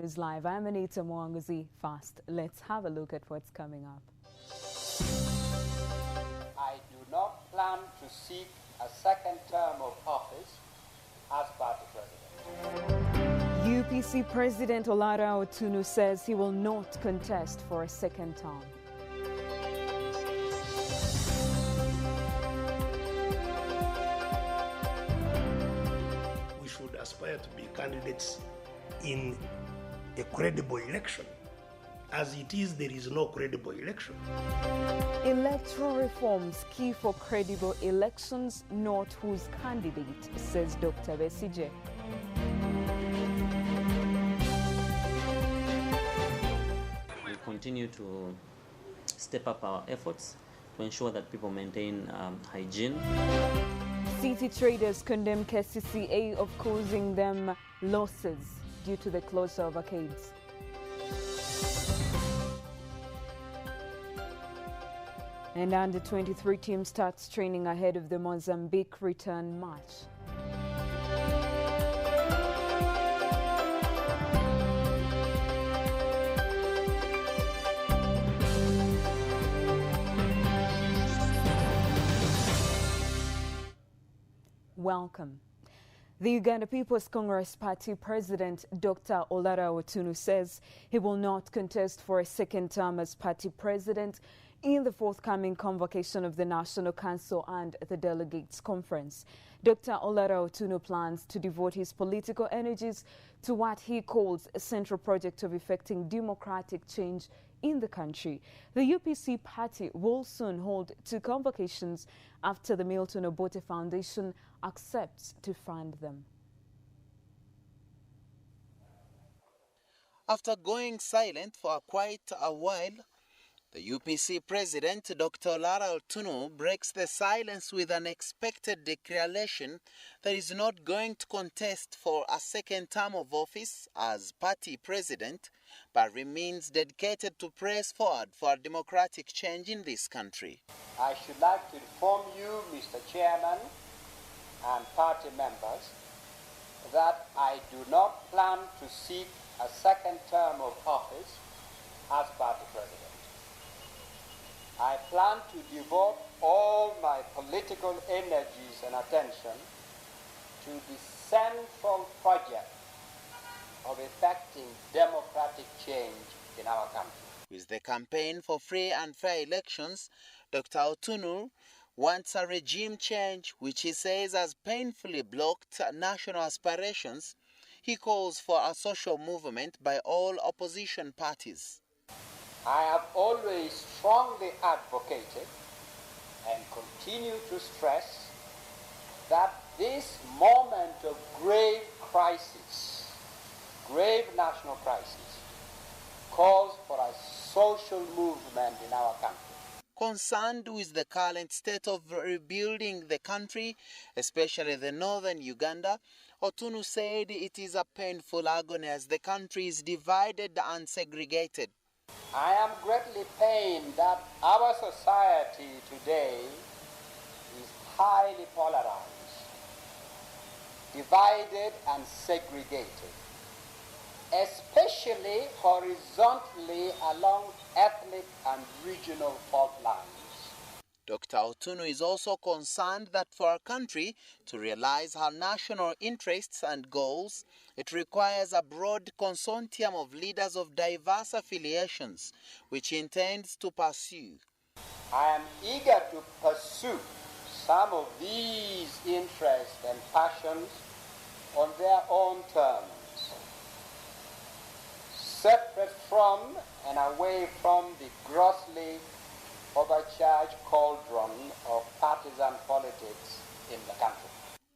News Live. I'm Anita Mwanguzi. Fast, let's have a look at what's coming up. I do not plan to seek a second term of office as party president. UPC President Olara Otunu says he will not contest for a second term. We should aspire to be candidates in a credible election. As it is, there is no credible election. Electoral reforms key for credible elections, not whose candidate, says Dr. Besigye. We continue to step up our efforts to ensure that people maintain hygiene. City traders condemn KCCA of causing them losses due to the closure of arcades. And under-23 team starts training ahead of the Mozambique return match. Welcome. The Uganda People's Congress Party President Dr. Olara Otunu says he will not contest for a second term as party president in the forthcoming convocation of the National Council and the Delegates Conference. Dr. Olara Otunu plans to devote his political energies to what he calls a central project of effecting democratic change in the country. The UPC party will soon hold two convocations after the Milton Obote Foundation accepts to fund them. After going silent for quite a while, the UPC president, Dr. Olara Otunu, breaks the silence with an expected declaration that he is not going to contest for a second term of office as party president, but remains dedicated to press forward for a democratic change in this country. I should like to inform you, Mr. Chairman and party members, that I do not plan to seek a second term of office as party president. I plan to devote all my political energies and attention to the central project of effecting democratic change in our country. With the campaign for free and fair elections, Dr. Otunu wants a regime change which he says has painfully blocked national aspirations. He calls for a social movement by all opposition parties. I have always strongly advocated and continue to stress that this moment of grave crisis, grave national crisis, calls for a social movement in our country. Concerned with the current state of rebuilding the country, especially the northern Uganda, Otunu said it is a painful agony as the country is divided and segregated. I am greatly pained that our society today is highly polarized, divided and segregated, especially horizontally along ethnic and regional fault lines. Dr. Otunu is also concerned that for our country to realize her national interests and goals, it requires a broad consortium of leaders of diverse affiliations, which he intends to pursue. I am eager to pursue some of these interests and passions on their own terms, separate from and away from the grossly overcharged cauldron of partisan politics in the country.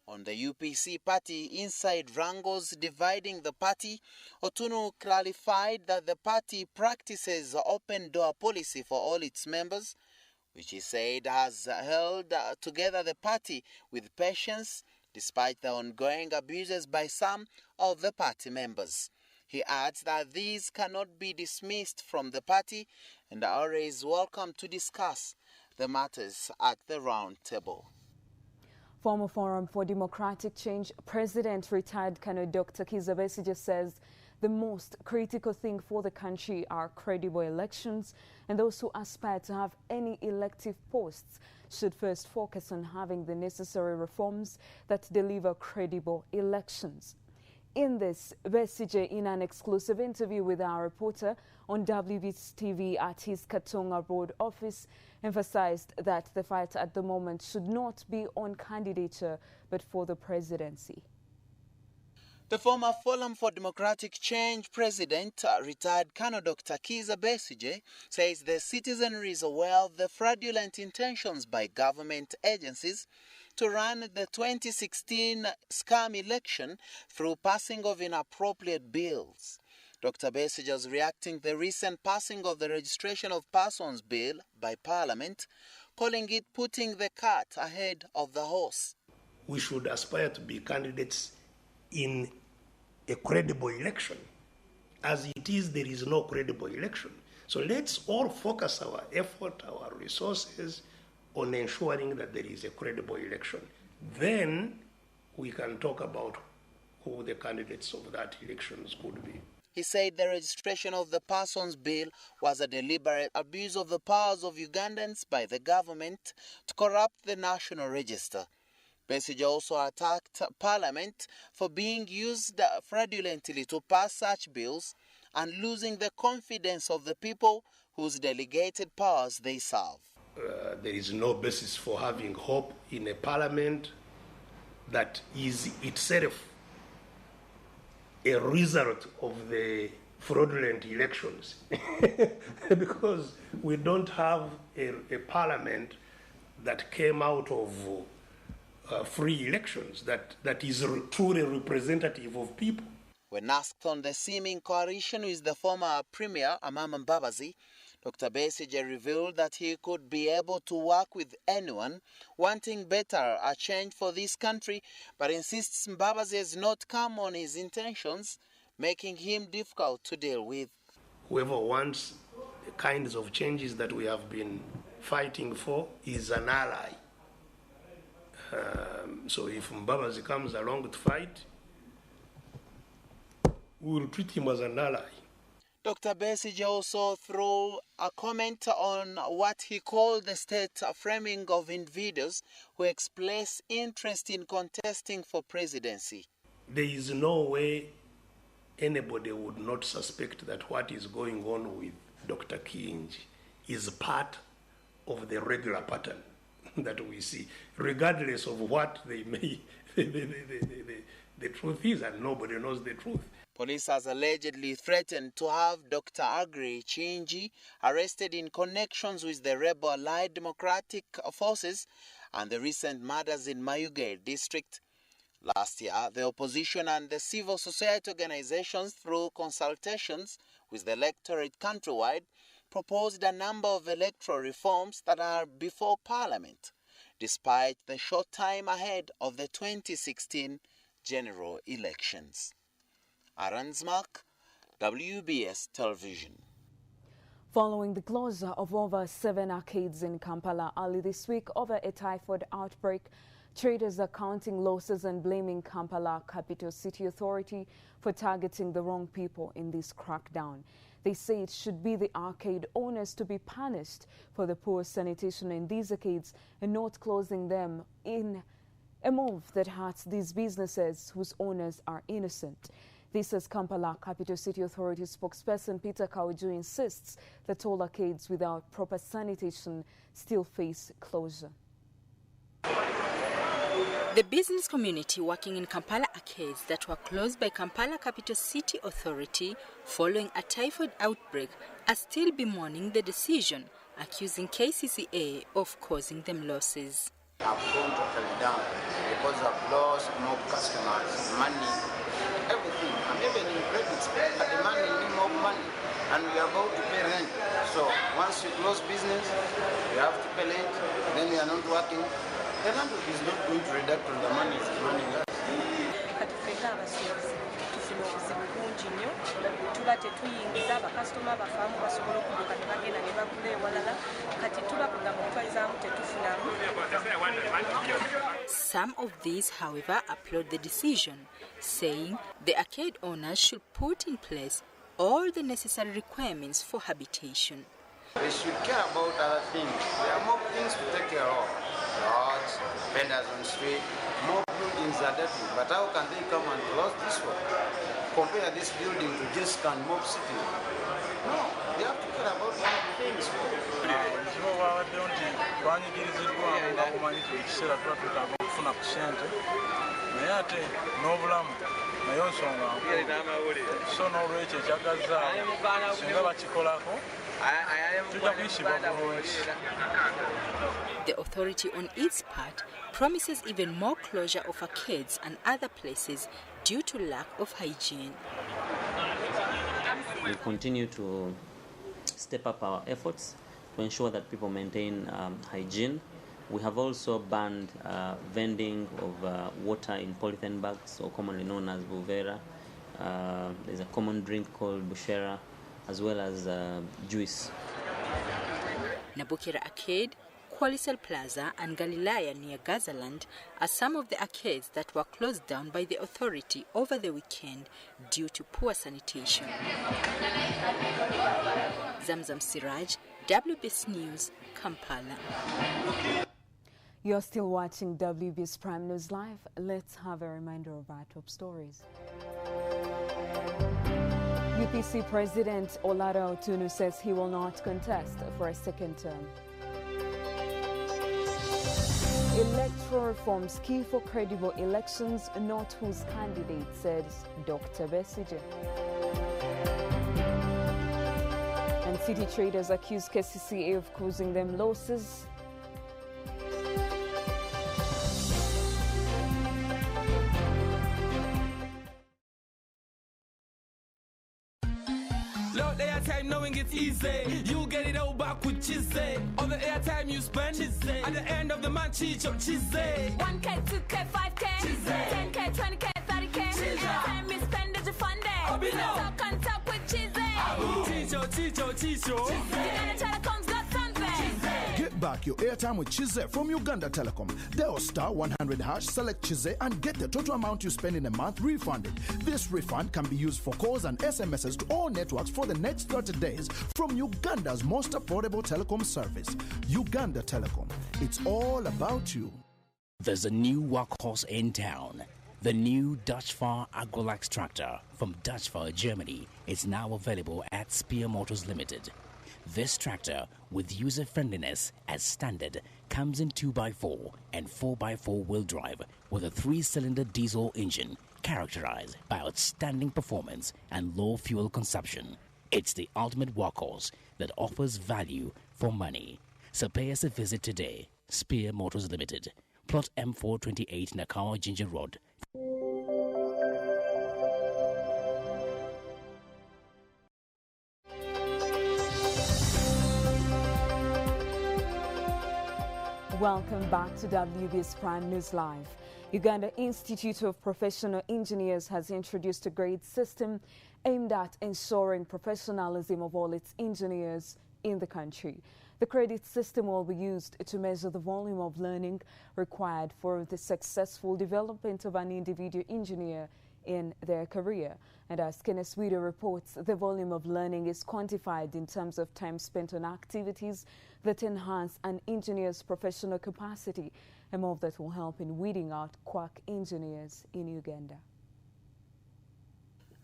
On the UPC party inside wrangles dividing the party, Otunu clarified that the party practices open-door policy for all its members, which he said has held together the party with patience despite the ongoing abuses by some of the party members. He adds that these cannot be dismissed from the party and are always welcome to discuss the matters at the round table. Former Forum for Democratic Change President retired Colonel Dr. Kizza Besigye says the most critical thing for the country are credible elections, and those who aspire to have any elective posts should first focus on having the necessary reforms that deliver credible elections. In this, Besigye, in an exclusive interview with our reporter on WBS TV at his Katonga Road office, emphasized that the fight at the moment should not be on candidature but for the presidency. The former Forum for Democratic Change president, retired Colonel Dr. Kizza Besigye, says the citizenry is aware of the fraudulent intentions by government agencies to run the 2016 scam election through passing of inappropriate bills. Dr. Besigye is reacting to the recent passing of the Registration of Persons Bill by Parliament, calling it putting the cart ahead of the horse. We should aspire to be candidates in a credible election. As it is, there is no credible election. So let's all focus our effort, our resources on ensuring that there is a credible election. Then we can talk about who the candidates of that elections could be. He said the registration of the Persons Bill was a deliberate abuse of the powers of Ugandans by the government to corrupt the National Register. Besigye also attacked Parliament for being used fraudulently to pass such bills and losing the confidence of the people whose delegated powers they serve. There is no basis for having hope in a Parliament that is itself a result of the fraudulent elections because we don't have a Parliament that came out of free elections that is truly representative of people. When asked on the seeming coalition with the former Premier Amama Mbabazi, Dr. Besigye revealed that he could be able to work with anyone wanting better a change for this country, but insists Mbabazi has not come on his intentions, making him difficult to deal with. Whoever wants the kinds of changes that we have been fighting for is an ally. So if Mbabazi comes along to fight, we will treat him as an ally. Dr. Besigye also threw a comment on what he called the state framing of individuals who express interest in contesting for presidency. There is no way anybody would not suspect that what is going on with Dr. Kinji is part of the regular pattern that we see, regardless of what they may, the truth is, and nobody knows the truth. Police has allegedly threatened to have Dr. Aggrey Chinji arrested in connections with the rebel Allied Democratic Forces and the recent murders in Mayuge district. Last year, the opposition and the civil society organizations, through consultations with the electorate countrywide, proposed a number of electoral reforms that are before Parliament, despite the short time ahead of the 2016 general elections. Aransmark, WBS Television. Following the closure of over 7 arcades in Kampala early this week over a typhoid outbreak, traders are counting losses and blaming Kampala Capital City Authority for targeting the wrong people in this crackdown. They say it should be the arcade owners to be punished for the poor sanitation in these arcades and not closing them, in a move that hurts these businesses whose owners are innocent. This as Kampala Capital City Authority spokesperson Peter Kauju insists that all arcades without proper sanitation still face closure. The business community working in Kampala arcades that were closed by Kampala Capital City Authority following a typhoid outbreak are still bemoaning the decision, accusing KCCA of causing them losses. I've gone totally down because I've lost more customers, money, everything. I'm even in credit, but the money need more money, and we are about to pay rent. So once you close business, you have to pay rent, then you are not working. The landlord is not going to reduct on the money it's running us. Some of these, however, applaud the decision, saying the arcade owners should put in place all the necessary requirements for habitation. They should care about other things. There are more things to take care of. Roads, vendors on the street, more buildings are dirty. But how can they come and close this one? Compare this building to just Mob City. No, they have to care about other things. The authority on its part promises even more closure of arcades and other places due to lack of hygiene. We continue to step up our efforts to ensure that people maintain hygiene. We have also banned vending of water in polythene bags, or commonly known as Buvera. There's a common drink called Bushera, as well as juice. Nabukira Arcade, Qualisel Plaza and Galilaya near Gazaland are some of the arcades that were closed down by the authority over the weekend due to poor sanitation. Zamzam Siraj, WBS News, Kampala. You're still watching WBS Prime News Live. Let's have a reminder of our top stories. UPC President Olara Otunu says he will not contest for a second term. Electoral reforms key for credible elections, not whose candidate, says Dr. Besigye. And city traders accuse KCCA of causing them losses. Airtime knowing it's easy, you get it all back with Chizzy. All the airtime you spend, Chizzy. At the end of the month, Chicho, Chizzy. 1K, 2K, 5K, Chizzy. 10K, 20K, 30K, Chizzy. Airtime you spend is refunded. Talk and talk with Chizzy. Chicho, Chicho. Uganda Telecom's got something. Get back your airtime with Chizzy from Uganda Telecom. Dial star 100 hash, select Chizzy and get the total amount you spend in a month refunded. This refund can be used for calls and SMSs to all networks for the next 30 days from Uganda's most affordable telecom service. Uganda Telecom. It's all about you. There's a new workhorse in town. The new Dutch-Far Agrolax tractor from Dutch-Far, Germany is now available at Spear Motors Limited. This tractor, with user-friendliness as standard, comes in 2x4 and 4x4 wheel drive with a 3-cylinder diesel engine characterized by outstanding performance and low fuel consumption. It's the ultimate workhorse that offers value for money. So pay us a visit today. Spear Motors Limited, plot M428 Nakawa Ginger Road. Welcome back to WBS Prime News Live. Uganda Institute of Professional Engineers has introduced a grade system aimed at ensuring professionalism of all its engineers in the country. The credit system will be used to measure the volume of learning required for the successful development of an individual engineer in their career. And as Kenneth Widow reports, the volume of learning is quantified in terms of time spent on activities that enhance an engineer's professional capacity, a move that will help in weeding out quack engineers in Uganda.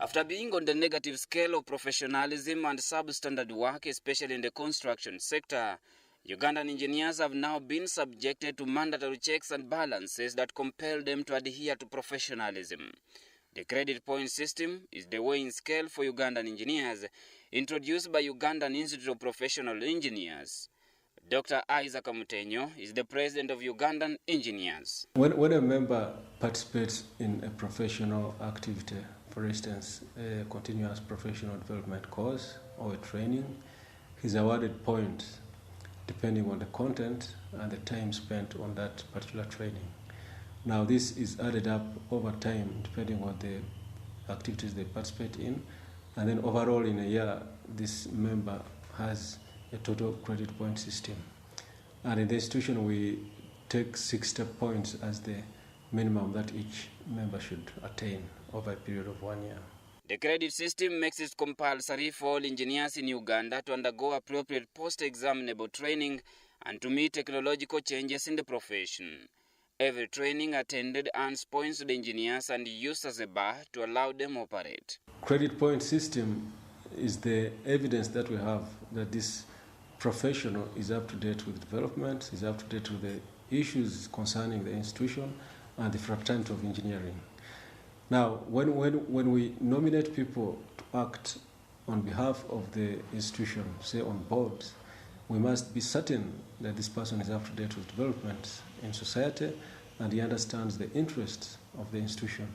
After being on the negative scale of professionalism and substandard work, especially in the construction sector, Ugandan engineers have now been subjected to mandatory checks and balances that compel them to adhere to professionalism. The credit point system is the weighing scale for Ugandan engineers, introduced by Ugandan Institute of Professional Engineers. Dr. Isaac Mutenyo is the president of Ugandan Engineers. When a member participates in a professional activity, for instance, a continuous professional development course or a training, he's awarded points depending on the content and the time spent on that particular training. Now this is added up over time depending on the activities they participate in, and then overall in a year this member has a total credit point system. And in the institution we take 60 points as the minimum that each member should attain over a period of 1 year. The credit system makes it compulsory for all engineers in Uganda to undergo appropriate post-examinable training and to meet technological changes in the profession. Every training attended earns points to the engineers and used as a bar to allow them operate. Credit point system is the evidence that we have that this professional is up to date with development, is up to date with the issues concerning the institution and the fraternity of engineering. Now, when we nominate people to act on behalf of the institution, say on boards, we must be certain that this person is up to date with development in society and he understands the interests of the institution.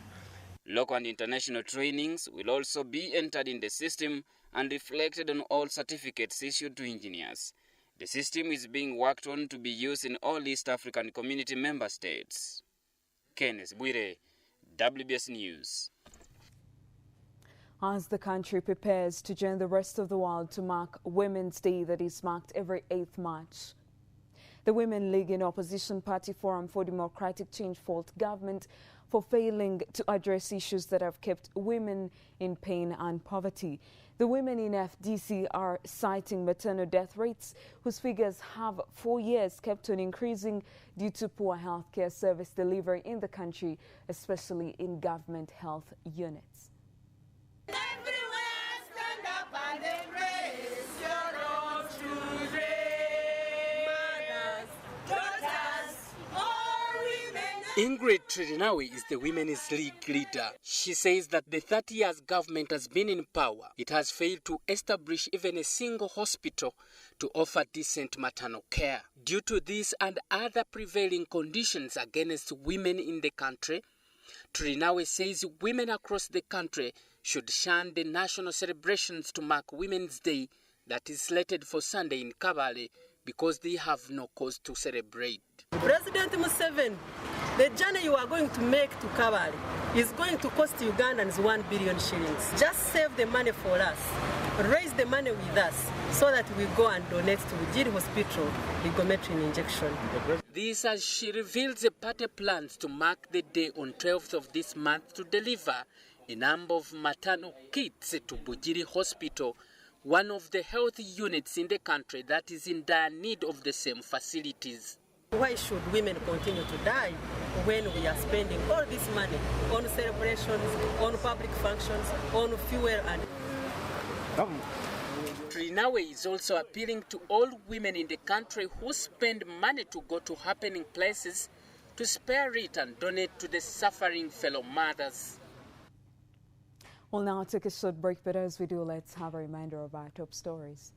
Local and international trainings will also be entered in the system and reflected on all certificates issued to engineers. The system is being worked on to be used in all East African Community member states. Kenneth Bwire, WBS News. As the country prepares to join the rest of the world to mark Women's Day that is marked every 8th March, the Women League in Opposition Party Forum for Democratic Change fault government for failing to address issues that have kept women in pain and poverty. The women in FDC are citing maternal death rates, whose figures have for years kept on increasing due to poor healthcare service delivery in the country, especially in government health units. Ingrid Trinawe is the Women's League leader. She says that the 30 years government has been in power, it has failed to establish even a single hospital to offer decent maternal care. Due to this and other prevailing conditions against women in the country, Trinawe says women across the country should shun the national celebrations to mark Women's Day that is slated for Sunday in Kabale because they have no cause to celebrate. President Museveni, the journey you are going to make to Kabale is going to cost Ugandans 1 billion shillings. Just save the money for us. Raise the money with us so that we go and donate to Ujiri Hospital the Gometrin injection. This as she reveals the party plans to mark the day on 12th of this month to deliver a number of maternal kits to Bujiri Hospital, one of the health units in the country that is in dire need of the same facilities. Why should women continue to die when we are spending all this money on celebrations, on public functions, on fuel and... Trinawe is also appealing to all women in the country who spend money to go to happening places to spare it and donate to the suffering fellow mothers. We'll now take a short break, but as we do, let's have a reminder of our top stories.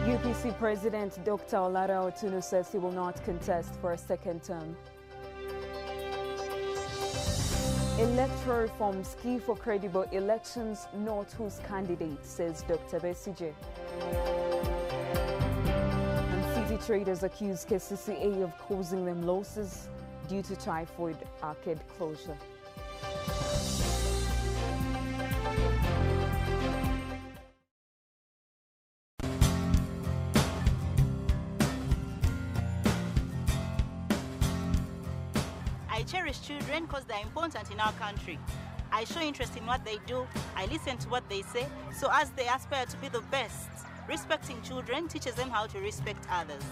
UPC President Dr. Olara Otunu says he will not contest for a second term. Electoral reforms key for credible elections, not whose candidate, says Dr. Besigye. And city traders accuse KCCA of causing them losses due to typhoid arcade closure. I cherish children because they're important in our country. I show interest in what they do, I listen to what they say, so as they aspire to be the best, respecting children teaches them how to respect others.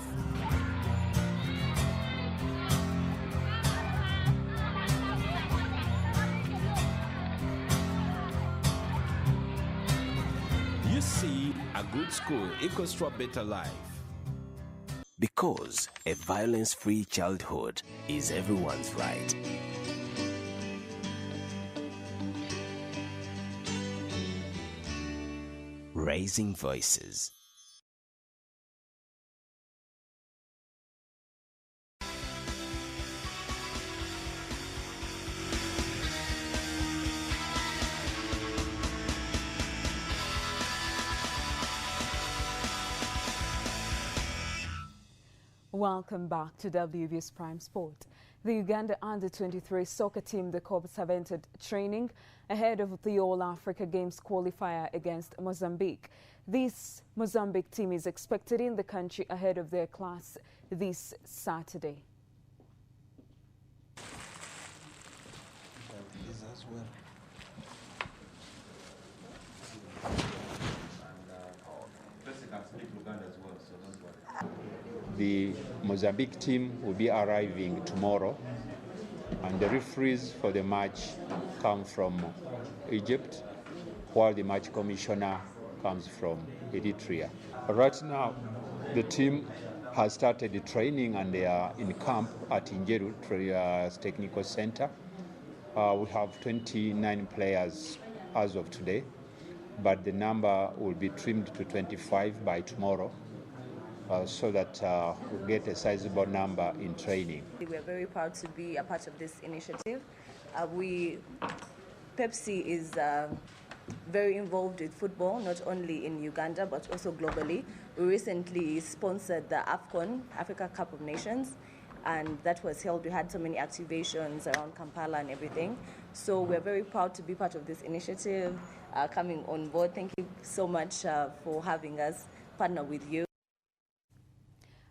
You see, a good school equals to a better life. Because a violence-free childhood is everyone's right. Raising Voices. Welcome back to WBS Prime Sport. The Uganda Under-23 soccer team, the Corps, have entered training ahead of the All-Africa Games qualifier against Mozambique. This Mozambique team is expected in the country ahead of their class this Saturday. The Mozambique team will be arriving tomorrow, and the referees for the match come from Egypt, while the match commissioner comes from Eritrea. Right now, the team has started the training and they are in camp at Injeru Technical Center. We have 29 players as of today, but the number will be trimmed to 25 by tomorrow, so that we'll get a sizable number in training. We are very proud to be a part of this initiative. Pepsi is very involved with football, not only in Uganda but also globally. We recently sponsored the AFCON, Africa Cup of Nations, and that was held. We had so many activations around Kampala and everything. So we're very proud to be part of this initiative, coming on board. Thank you so much for having us partner with you.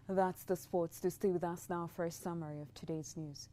That's the sports. To stay with us now for a summary of today's news.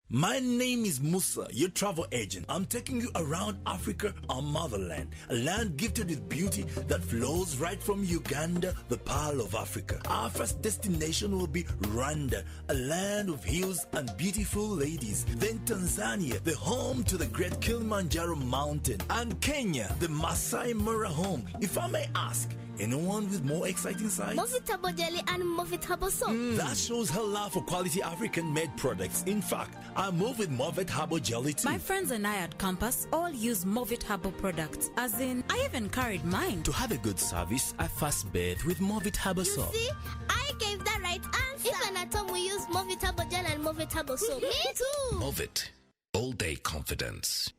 My name is Musa, your travel agent. I'm taking you around Africa, our motherland, a land gifted with beauty that flows right from Uganda, the Pearl of Africa. Our first destination will be Rwanda, a land of hills and beautiful ladies. Then Tanzania, the home to the great Kilimanjaro mountain. And Kenya, the Masai Mara home. If I may ask, anyone with more exciting sights? Movitable jelly and Movitable soap. That shows her love for quality African-made products. In fact, I move with Movit Herbal Jelly too. My friends and I at Campus all use Movit Herbal products. As in, I even carried mine. To have a good service, I first bathe with Movit Herbal soap. You see, I gave the right answer. Even at home we use Movit Herbal Jelly and Movit Herbal soap. Me too. Movit. All day confidence.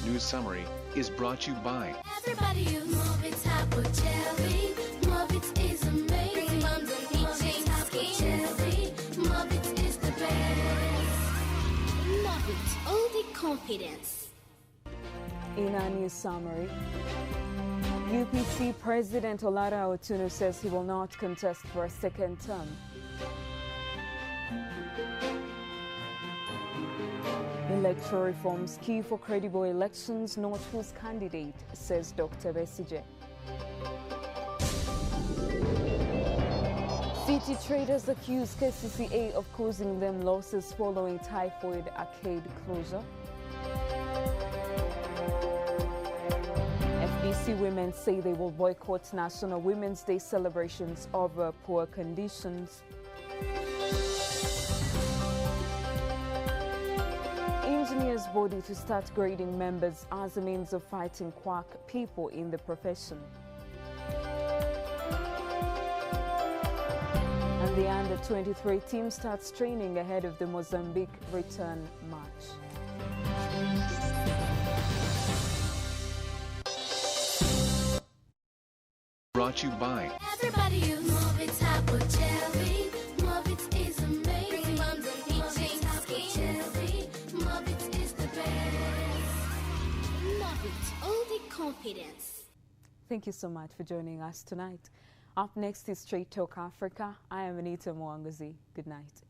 News Summary is brought to you by Everybody use Movit Herbal Jelly. Movit is amazing. Moms and Movit Herbal Jelly. Movit is the best. Movit, all the confidence. In our news summary, UPC President Olara Otunu says he will not contest for a second term. Electoral reforms key for credible elections, not whose candidate, says Dr. Besigye. City traders accuse KCCA of causing them losses following Typhoid Arcade closure. FBC women say they will boycott National Women's Day celebrations over poor conditions. Engineers body to start grading members as a means of fighting quack people in the profession. And the under-23 team starts training ahead of the Mozambique return match. brought to you by Everybody use Movit Herbal Jelly. Movit is amazing. Moms and Movit Herbal Jelly. Movit is the best. Movit, all the confidence. Thank you so much for joining us tonight. Up next is Straight Talk Africa. I am Anita Mwanguzi. Good night.